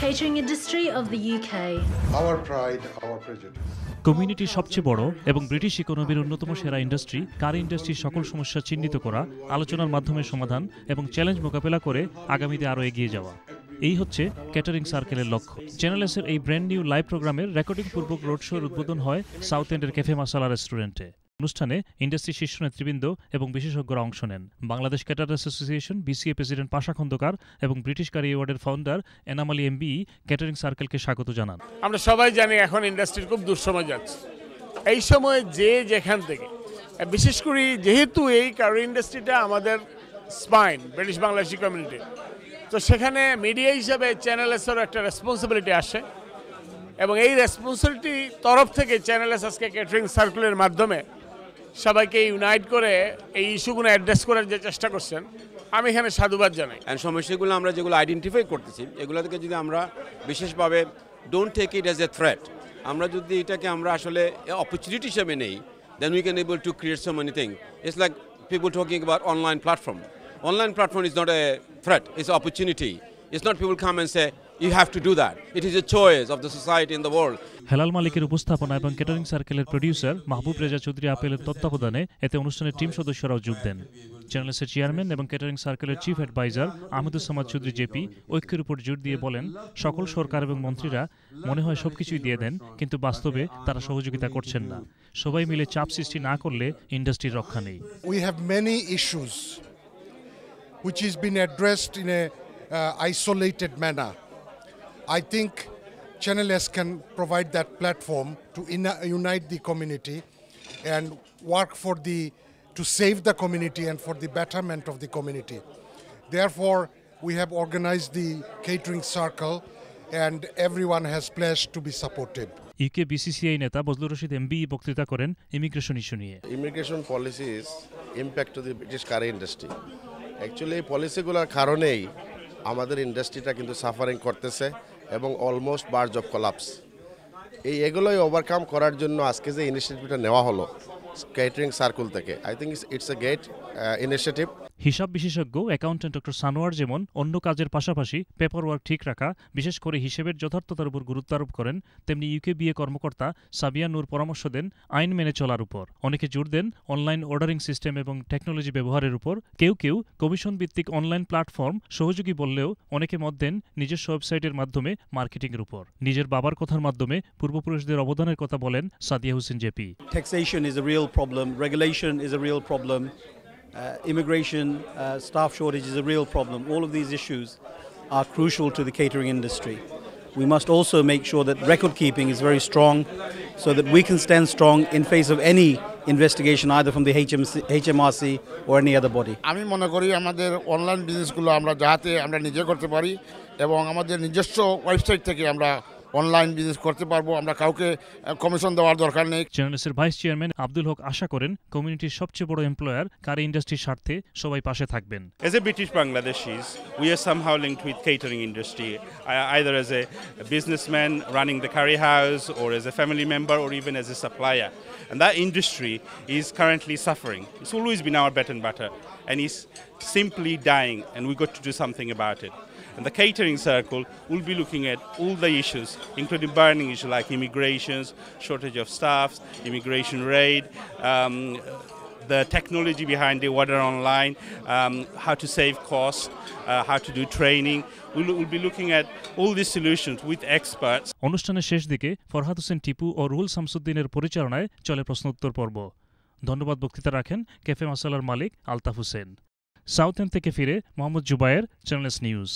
catering industry of the UK. Our pride, our prejudice. Community সবচেয়ে বড় এবং British ইকোনমির অন্যতম সেরা ইন্ডাস্ট্রি কার ইন্ডাস্ট্রির সকল সমস্যা চিহ্নিত করা, আলোচনার মাধ্যমে সমাধান এবং চ্যালেঞ্জ মোকাবেলা করে আগামীতে আরও এগিয়ে যাওয়া। এই হচ্ছে ক্যাটারিং সার্কেলের লক্ষ্য। চ্যানেল এসের এই ব্র্যান্ড নিউ লাইভ প্রোগ্রামের রেকর্ডিং পূর্বক রোড শোর উদ্বোধন হয় সাউথ এন্ডের ক্যাফে মাসালা রেস্টুরেন্টে। অনুষ্ঠানে ইন্ডাস্ট্রি শীর্ষ নেতৃবৃন্দ এবং বিশেষজ্ঞরা অংশ নেন। Bangladesh caterers association BCA president Pasha Khondokar এবং ব্রিটিশ কারি অ্যাওয়ার্ডের ফাউন্ডার এনামালি এমবি ক্যাটারিং সার্কেলকে স্বাগত জানান। আমরা সবাই জানি এখন ইন্ডাস্ট্রির খুব দুঃসময় যাচ্ছে। এই সময় যে যেখান থেকে, বিশেষ করে যেহেতু এই কারি ইন্ডাস্ট্রিটা আমাদের স্পাইন ব্রিটিশ বাংলাদেশি কমিউনিটি, তো সেখানে মিডিয়া হিসাবে চ্যানেল এসেরও একটা রেসপন্সিবিলিটি আসে এবং এই রেসপন্সিবিলিটি তরফ থেকে চ্যানেল এস আজকে ক্যাটারিং সার্কেলের মাধ্যমে সবাইকে ইউনাইট করে এই ইস্যুগুলো অ্যাড্রেস করার যে চেষ্টা করছেন, আমি এখানে সাধুবাদ জানাই। সমস্যাগুলো আমরা যেগুলো আইডেন্টিফাই করতেছি, এগুলো থেকে যদি আমরা বিশেষভাবে don't take it as a threat, আমরা যদি এটাকে আমরা আসলে অপরচুনিটি হিসেবে নেই, then we can able to create so many thing. It's like people talking about online platform. Online platform is not a threat, it's an opportunity. It's not people come and say, you have to do that. It is a choice of the society in the world. Helal মালিকের উপস্থাপনা এবং catering সার্কেলের producer মাহবুব রেজা চৌধুরী আপেলের তত্ত্বাবধানে এতে অনুষ্ঠানের team সদস্যরাও যোগ দেন। চ্যানেলসের চেয়ারম্যান এবং ক্যাটারিং সার্কেলের চিফ অ্যাডভাইজার আহমেদুজ্জামান চৌধুরী জেপি ঐক্যের উপর জোর দিয়ে বলেন, সকল সরকার এবং মন্ত্রীরা মনে হয় সবকিছুই দিয়ে দেন, কিন্তু বাস্তবে তারা সহযোগিতা করছেন না। সবাই মিলে চাপ সৃষ্টি না করলে ইন্ডাস্ট্রির রক্ষা নেই। We have many issues which has been addressed in a isolated manner. I think Channel S can provide that platform to unite the community and work to save the community and for the betterment of the community. Therefore, we have organized the catering circle and everyone has pledged to be supportive. UK BCCI নেতা Bazlur Rashid MB বক্তৃতা করেন immigration issue নিয়ে। Immigration policies impact to the British curry industry. Actually এই পলিসিগুলোর কারণেই আমাদের ইন্ডাস্ট্রিটা কিন্তু suffering করতেছে এবং অলমোস্ট বার্জ অফ কলাপস। এগুলোই ওভারকাম করার জন্য আজকে যে ইনিশিয়েটিভটা নেওয়া হলো ক্যাটারিং সার্কেল থেকে, I think it's a great initiative. হিসাব বিশেষজ্ঞ অ্যাকাউন্টেন্ট ডক্টর সানোয়ার যেমন অন্য কাজের পাশাপাশি পেপার ওয়ার্ক ঠিক রাখা, বিশেষ করে হিসেবের যথার্থতার উপর গুরুত্ব আরোপ করেন, তেমনি ইউকেবিএ কর্মকর্তা সাবিয়া নূর পরামর্শ দেন আইন মেনে চলার উপর। অনেকে জোর দেন অনলাইন অর্ডারিং সিস্টেম এবং টেকনোলজি ব্যবহারের উপর। কেউ কেউ কমিশন ভিত্তিক অনলাইন প্ল্যাটফর্ম সহযোগী বললেও অনেকে মত দেন নিজস্ব ওয়েবসাইটের মাধ্যমে মার্কেটিংয়ের উপর। নিজের বাবার কথার মাধ্যমে পূর্বপুরুষদের অবদানের কথা বলেন Sadia Hossain JP. Taxation is a real problem, regulation is a real problem. Immigration, staff shortage is a real problem. All of these issues are crucial to the catering industry. We must also make sure that record keeping is very strong so that we can stand strong in face of any investigation either from the HMRC or any other body. আমি মনে করি আমাদের online বিজনেসগুলো যাতে আমরা নিজে করতে পারি এবং আমাদের নিজস্ব ওয়েবসাইট থেকে আমরা অনলাইন বিজনেস করতে পারবো, আমরা কাউকে কমিশন দেওয়ার দরকার নেই। চ্যানেলসের ভাইস চেয়ারম্যান আব্দুল হক আশা করেন কমিউনিটির সবচেয়ে বড় এমপ্লয়ার কারি ইন্ডাস্ট্রির স্বার্থে সবাই পাশে থাকবেন। As a British Bangladeshis, we are somehow linked with catering industry, either as a businessman running the curry house or as a family member or even as a supplier. And that industry is currently suffering. It's always been our bread and butter and it's simply dying, and we got to do something about it. And the catering circle will be looking at all the issues, including burning issues like immigrations, shortage of staffs, immigration raid, the technology behind the order online, how to save costs, how to do training. We'll be looking at all these solutions with experts. অনুষ্ঠানের শেষ দিকে ফরহাদ হোসেন টিপু ও রুহুল শামসুদ্দিনের পরিচালনায় চলে প্রশ্নোত্তর পর্ব। ধন্যবাদ বক্তৃতা রাখেন ক্যাফে মাসালার মালিক আলতাফ হোসেন। সাউথ এন্ড থেকে ফিরে Mohammad Zubair, channel S news.